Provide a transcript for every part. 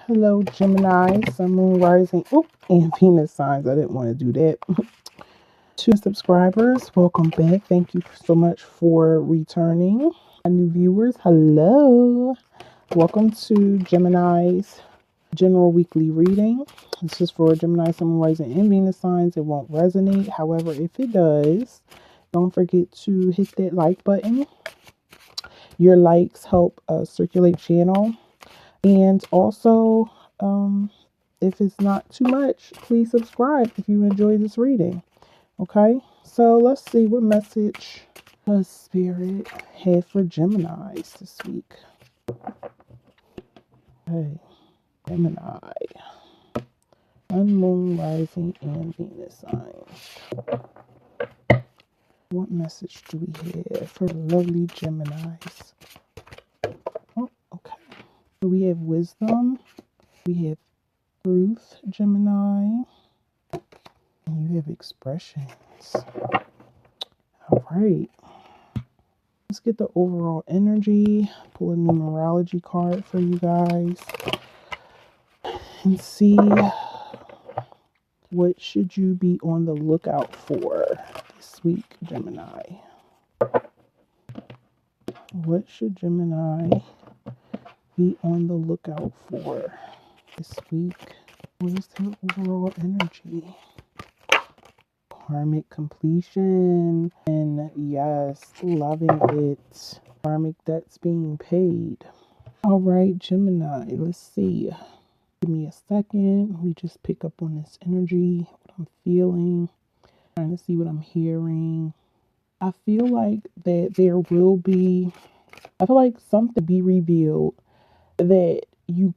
Hello, Gemini, Sun, Moon, Rising, and Venus signs. I didn't want to do that. To subscribers, welcome back. Thank you so much for returning. My new viewers, hello. Welcome to Gemini's general weekly reading. This is for Gemini, Sun, Moon, Rising, and Venus signs. It won't resonate. However, if it does, don't forget to hit that like button. Your likes help circulate channel. And also, if it's not too much, please subscribe if you enjoy this reading. Okay, so let's see what message does Spirit have for Geminis this week. Okay, Gemini, Sun, Moon, Rising, and Venus signs. What message do we have for lovely Geminis? Oh, okay. So we have wisdom. We have truth, Gemini. And you have expressions. All right. Let's get the overall energy. Pull a numerology card for you guys. And see what should you be on the lookout for this week, Gemini. What should Gemini be on the lookout for this week? What is their overall energy? Karmic completion, and yes, loving it. Karmic debts being paid. All right, Gemini, let's see. Give me a second. We just pick up on this energy, what I'm feeling, trying to see what I'm hearing. I feel like that there will be, I feel like something be revealed that you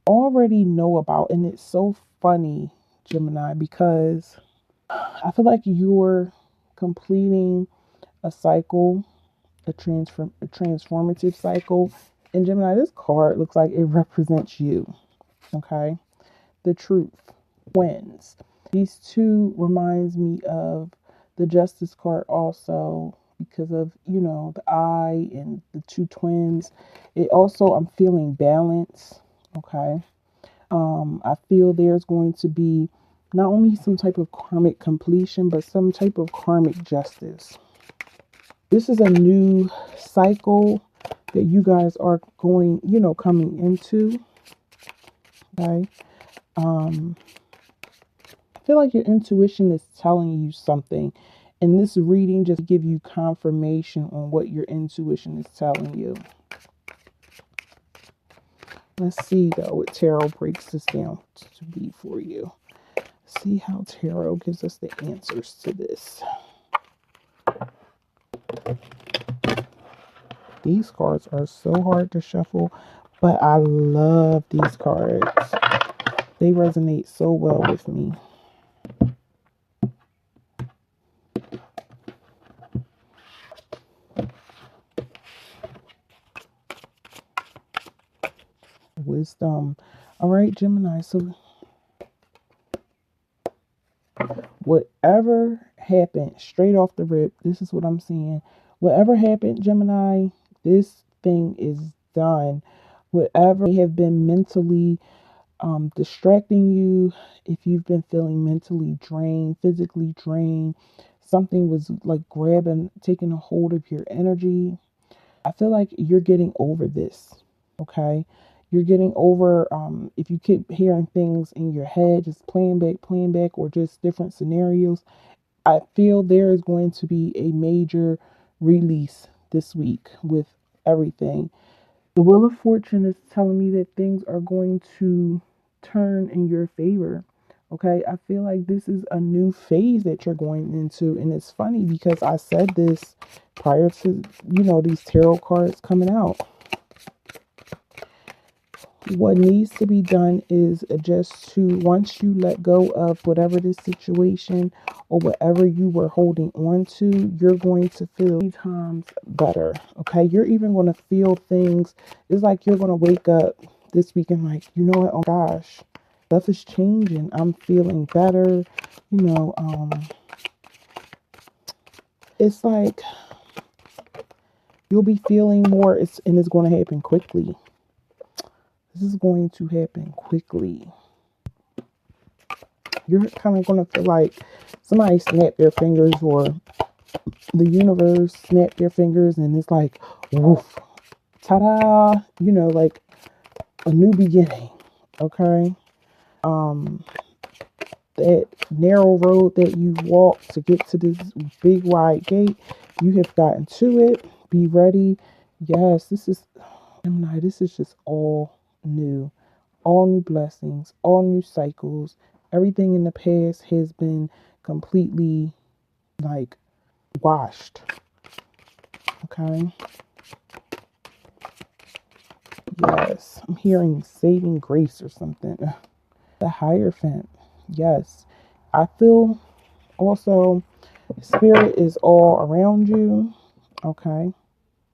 already know about. And it's so funny, Gemini, because I feel like you're completing a cycle, a transformative cycle. And Gemini, this card looks like it represents you. Okay, the truth wins. These two reminds me of the Justice card also because of the eye and the two twins. It also, I'm feeling balance. Okay, I feel there's going to be not only some type of karmic completion, but some type of karmic justice. This is a new cycle that you guys are going, coming into. Okay. I feel like your intuition is telling you something. And this reading just give you confirmation on what your intuition is telling you. Let's see, though, what tarot breaks this down to be for you. See how tarot gives us the answers to this. These cards are so hard to shuffle, but I love these cards. They resonate so well with me. Wisdom. All right, Gemini. So whatever happened, straight off the rip, this is what I'm seeing. Whatever happened, Gemini, this thing is done. Whatever may have been mentally distracting you, if you've been feeling mentally drained, physically drained, something was like taking a hold of your energy. I feel like you're getting over this. Okay. You're getting over, if you keep hearing things in your head, just playing back, or just different scenarios. I feel there is going to be a major release this week with everything. The Wheel of Fortune is telling me that things are going to turn in your favor. Okay, I feel like this is a new phase that you're going into. And it's funny because I said this prior to, these tarot cards coming out. What needs to be done is just to, once you let go of whatever this situation or whatever you were holding on to, you're going to feel 3 times better. Okay, you're even going to feel things. It's like you're going to wake up this weekend like, you know what, oh gosh, stuff is changing. I'm feeling better. It's like you'll be feeling more, and it's going to happen quickly. This is going to happen quickly. You're kind of going to feel like somebody snapped their fingers, or the universe snapped their fingers, and it's like, woof, ta-da, like a new beginning. Okay. That narrow road that you walked to get to this big wide gate, you have gotten to it. Be ready. Yes, this is Gemini. This is just all new blessings, all new cycles. Everything in the past has been completely like washed. Okay. Yes, I'm hearing saving grace or something. The Hierophant. Yes, I feel also spirit is all around you. Okay.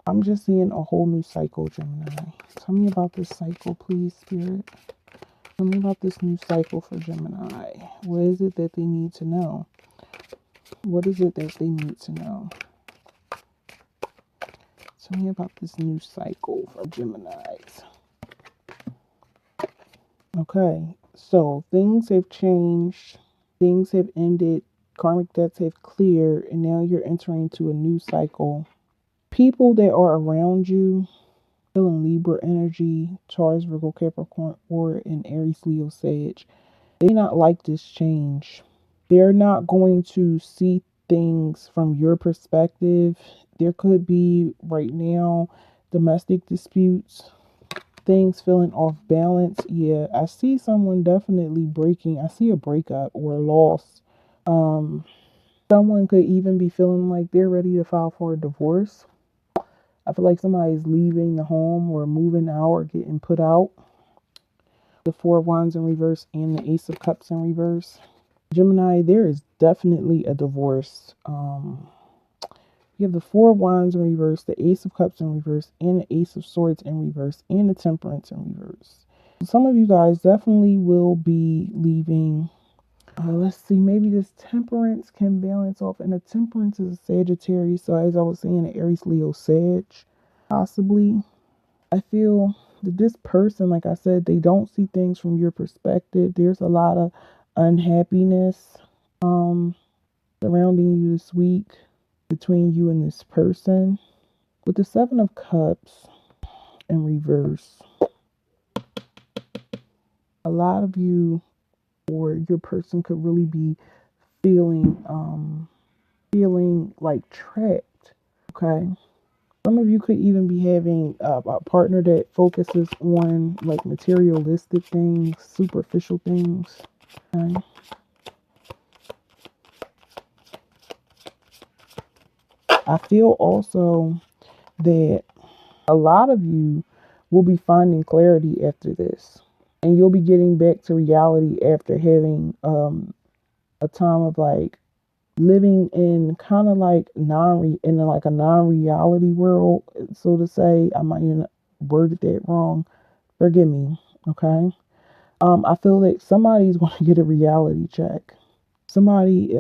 I'm just seeing a whole new cycle, Gemini. Tell me about this cycle, please, spirit. Tell me about this new cycle for Gemini. What is it that they need to know? What is it that they need to know? Tell me about this new cycle for Geminis. Okay, so things have changed. Things have ended. Karmic debts have cleared. And now you're entering into a new cycle. People that are around you, feeling Libra energy, Taurus, Virgo, Capricorn, or an Aries, Leo, Sage, they not like this change. They're not going to see things from your perspective. There could be right now domestic disputes, things feeling off balance. Yeah, I see someone definitely breaking. I see a breakup or a loss. Um, Someone could even be feeling like they're ready to file for a divorce. I feel like somebody's leaving the home or moving out or getting put out. The Four of Wands in reverse and the Ace of Cups in reverse. Gemini, there is definitely a divorce. You have the Four of Wands in reverse, the Ace of Cups in reverse, and the Ace of Swords in reverse, and the Temperance in reverse. Some of you guys definitely will be leaving. Let's see, maybe this Temperance can balance off, and the Temperance is a Sagittarius. So as I was saying, an Aries, Leo, Sag, possibly. I feel that this person, like I said, they don't see things from your perspective. There's a lot of unhappiness surrounding you this week between you and this person. With the Seven of Cups in reverse, a lot of you or your person could really be feeling like trapped. Okay. Some of you could even be having a partner that focuses on like materialistic things, superficial things. Okay. I feel also that a lot of you will be finding clarity after this, and you'll be getting back to reality after having a time of like living in kind of like in like a non-reality world, so to say. I might have worded that wrong. Forgive me. Okay. I feel like somebody's going to get a reality check. Somebody,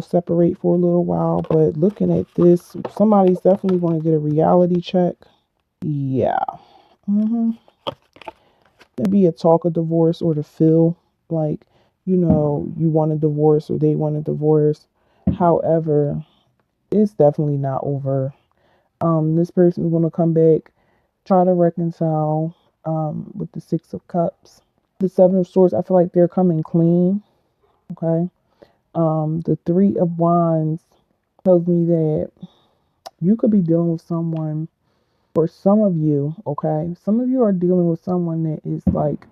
separate for a little while, but looking at this, somebody's definitely going to get a reality check. Yeah. Maybe a talk of divorce or to feel like, you want a divorce or they want a divorce. However, it's definitely not over. This person is going to come back, try to reconcile with the Six of Cups. The Seven of Swords, I feel like they're coming clean. Okay. The Three of Wands tells me that you could be dealing with someone, for some of you, okay? Some of you are dealing with someone that is like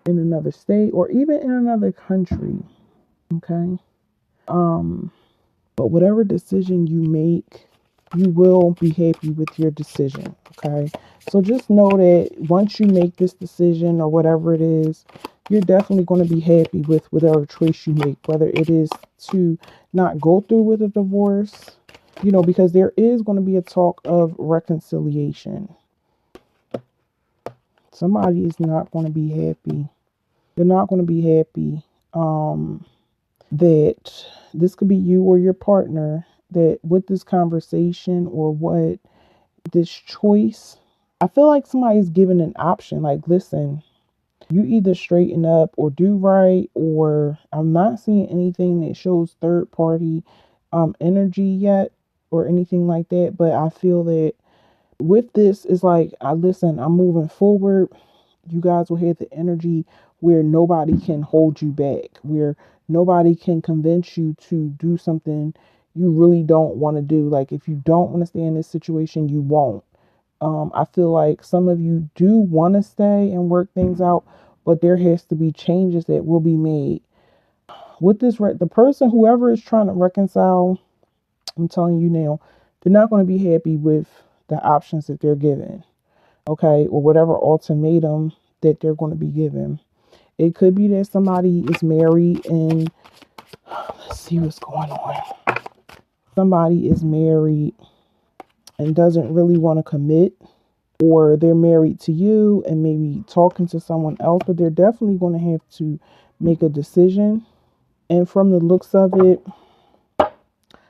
in another state or even in another country, okay? But whatever decision you make, you will be happy with your decision, okay? So just know that once you make this decision or whatever it is, you're definitely going to be happy with whatever choice you make, whether it is to not go through with a divorce, because there is going to be a talk of reconciliation. Somebody is not going to be happy. They're not going to be happy that this could be you or your partner, that with this conversation or what this choice I feel like somebody's given an option. Like, listen, you either straighten up or do right, or I'm not seeing anything that shows third party energy yet or anything like that. But I feel that with this, it's like, I listen, I'm moving forward. You guys will have the energy where nobody can hold you back, where nobody can convince you to do something you really don't want to do. Like, if you don't want to stay in this situation, you won't. I feel like some of you do want to stay and work things out, but there has to be changes that will be made with this. The person, whoever is trying to reconcile, I'm telling you now, they're not going to be happy with the options that they're given, okay, or whatever ultimatum that they're going to be given. It could be that somebody is married and let's see what's going on. Somebody is married and doesn't really want to commit, or they're married to you and maybe talking to someone else, but they're definitely going to have to make a decision. And from the looks of it,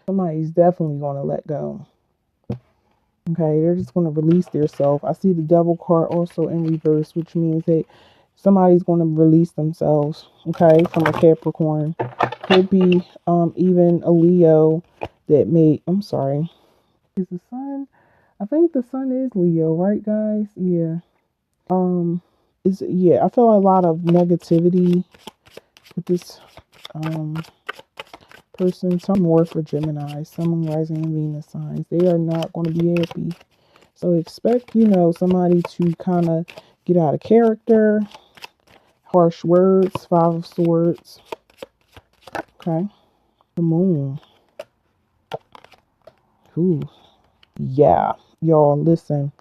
somebody's definitely going to let go. Okay, they're just going to release themselves. I see the devil card also in reverse, which means that somebody's going to release themselves, okay, from a Capricorn. Could be even a Leo that may, I'm sorry, is the sun? I think the sun is Leo, right, guys? Yeah. Yeah, I feel a lot of negativity with this person. Some more for Gemini, some rising and Venus signs. They are not going to be happy. So expect, somebody to kind of get out of character, harsh words, Five of Swords. Okay. The Moon. Ooh. Yeah. Y'all, listen.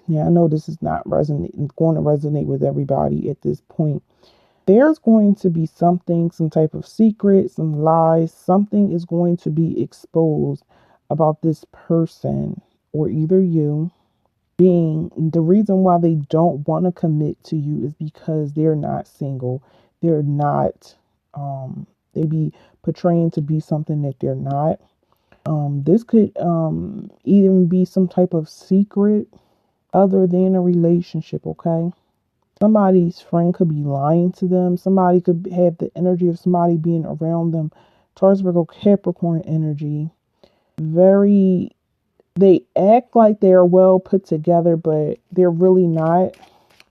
Yeah, I know this is not going to resonate with everybody at this point. There's going to be something, some type of secret, some lies, something is going to be exposed about this person or either you. Being the reason why they don't want to commit to you is because they're not single. They're not, they be portraying to be something that they're not. This could even be some type of secret other than a relationship, okay? Somebody's friend could be lying to them. Somebody could have the energy of somebody being around them. Taurus, Virgo, Capricorn energy. They act like they are well put together, but they're really not.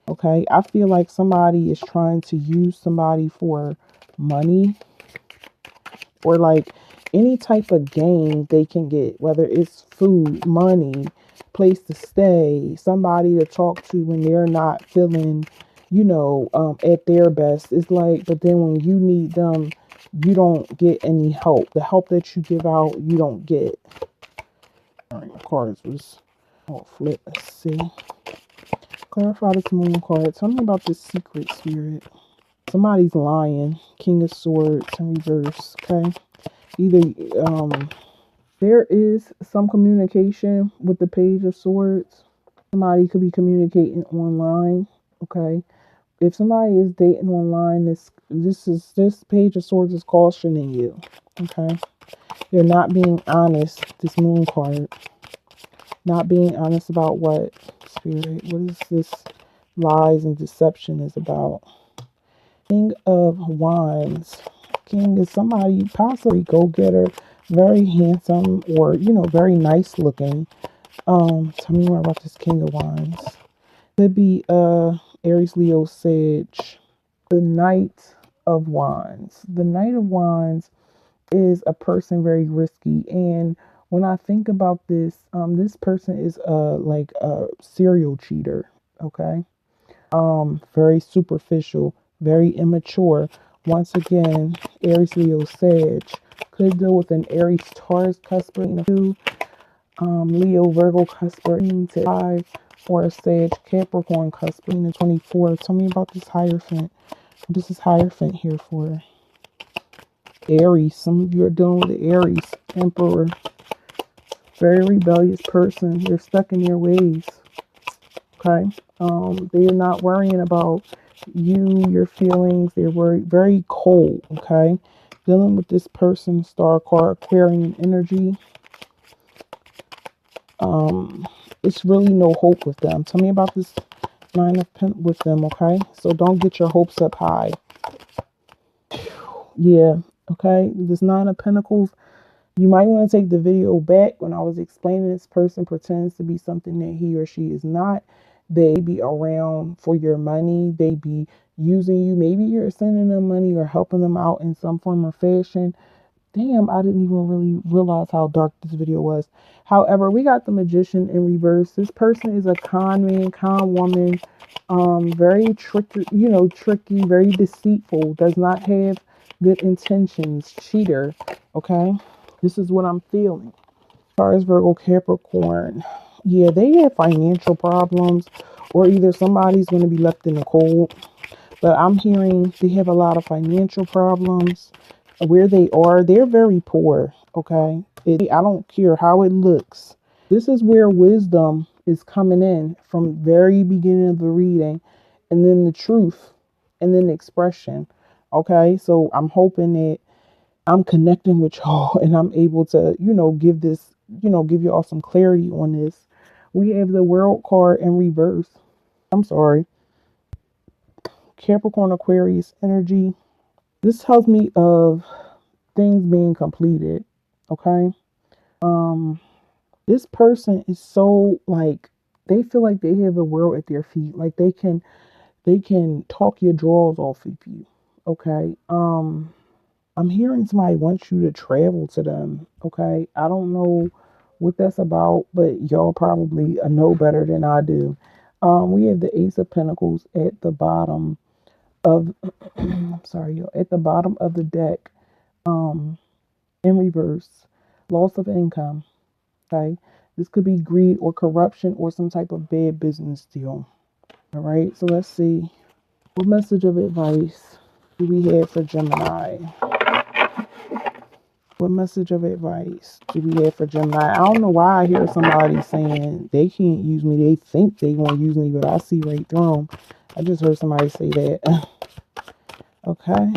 Okay. I feel like somebody is trying to use somebody for money or like any type of gain they can get, whether it's food, money, place to stay, somebody to talk to when they're not feeling, at their best. It's like, but then when you need them, you don't get any help. The help that you give out, you don't get. All right, the cards was all flip. Let's see. Clarify this Moon card. Tell me about this secret, Spirit. Somebody's lying. King of Swords in reverse. Okay. Either there is some communication with the Page of Swords. Somebody could be communicating online. Okay. If somebody is dating online, this Page of Swords is cautioning you. Okay. They're not being honest. This Moon card. Not being honest about what, Spirit? What is this lies and deception is about? King of Wands. King is somebody possibly go-getter, very handsome or, very nice looking. Tell me more about this King of Wands. Could be Aries, Leo, Sage. The Knight of Wands. The Knight of Wands is a person very risky, and when I think about this, this person is like a serial cheater. Okay, very superficial, very immature. Once again, Aries, Leo, Sag could deal with an Aries, Taurus cusper, Leo, Virgo cusper to 5, or a Sag, Capricorn cusper in 24. Tell me about this Hierophant. What is this Hierophant here for? Aries. Some of you are dealing with the Aries Emperor. Very rebellious person. They're stuck in their ways. Okay. They're not worrying about you, your feelings. They're very cold. Okay. Dealing with this person, Star card, Aquarian energy. It's really no hope with them. Tell me about this Nine of Pentacles with them, okay? So don't get your hopes up high. Yeah, okay? This Nine of Pentacles, you might want to take the video back. When I was explaining, this person pretends to be something that he or she is not. They be around for your money. They be using you. Maybe you're sending them money or helping them out in some form or fashion. Damn, I didn't even really realize how dark this video was. However, we got the Magician in reverse. This person is a con man, con woman, very tricky, tricky, very deceitful, does not have good intentions, cheater, okay? This is what I'm feeling. As far as Virgo, Capricorn, yeah, they have financial problems, or either somebody's going to be left in the cold. But I'm hearing they have a lot of financial problems. Where they are, they're very poor. Okay. I don't care how it looks. This is where wisdom is coming in from very beginning of the reading, and then the truth, and then the expression. Okay. So I'm hoping that I'm connecting with y'all and I'm able to, give this, give y'all some clarity on this. We have the World card in reverse. I'm sorry. Capricorn, Aquarius energy. This tells me of things being completed. Okay. Um, this person is so like they feel like they have the world at their feet. Like they can talk your drawers off of you. Okay. I'm hearing somebody wants you to travel to them. Okay. I don't know what that's about, but y'all probably know better than I do. We have the Ace of Pentacles at the bottom of I'm sorry, y'all, at the bottom of the deck, um, in reverse. Loss of income. Okay. This could be greed or corruption or some type of bad business deal. All right. So let's see. What message of advice do we have for Gemini? What message of advice do we have for Gemini? I don't know why I hear somebody saying they can't use me. They think they gonna use me, but I see right through them. I just heard somebody say that. Okay.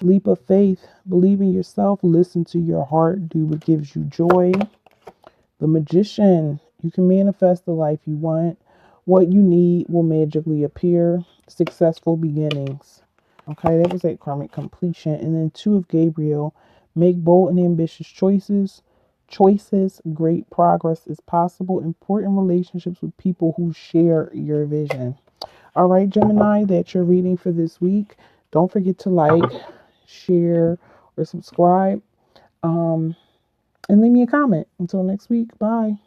Leap of faith. Believe in yourself. Listen to your heart. Do what gives you joy. The Magician. You can manifest the life you want. What you need will magically appear. Successful beginnings. Okay, that was a karmic completion. And then Two of Gabriel. Make bold and ambitious choices. Great progress is possible. Important relationships with people who share your vision. All right, Gemini, that's your reading for this week. Don't forget to like, share, or subscribe. And leave me a comment. Until next week, bye.